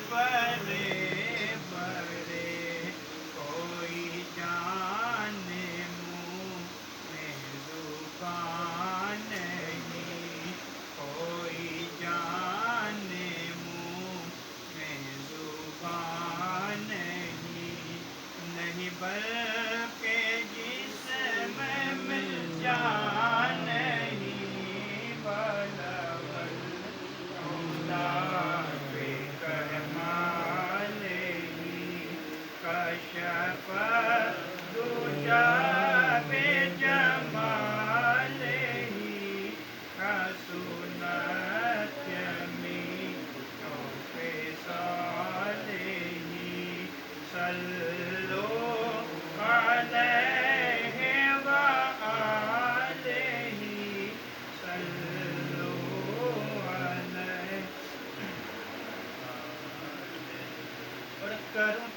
پرے پرے کوئی جانے منہ میں زبان نہیں، کوئی جانے منہ میں زبان نہیں، نہیں بلکہ جسم میں جان نہیں، بلغ کشف دجا بجمالہ حسنت جمیع خصالہ، صلوا علیہ وآلہ، صلوا علیہ۔ اور کروں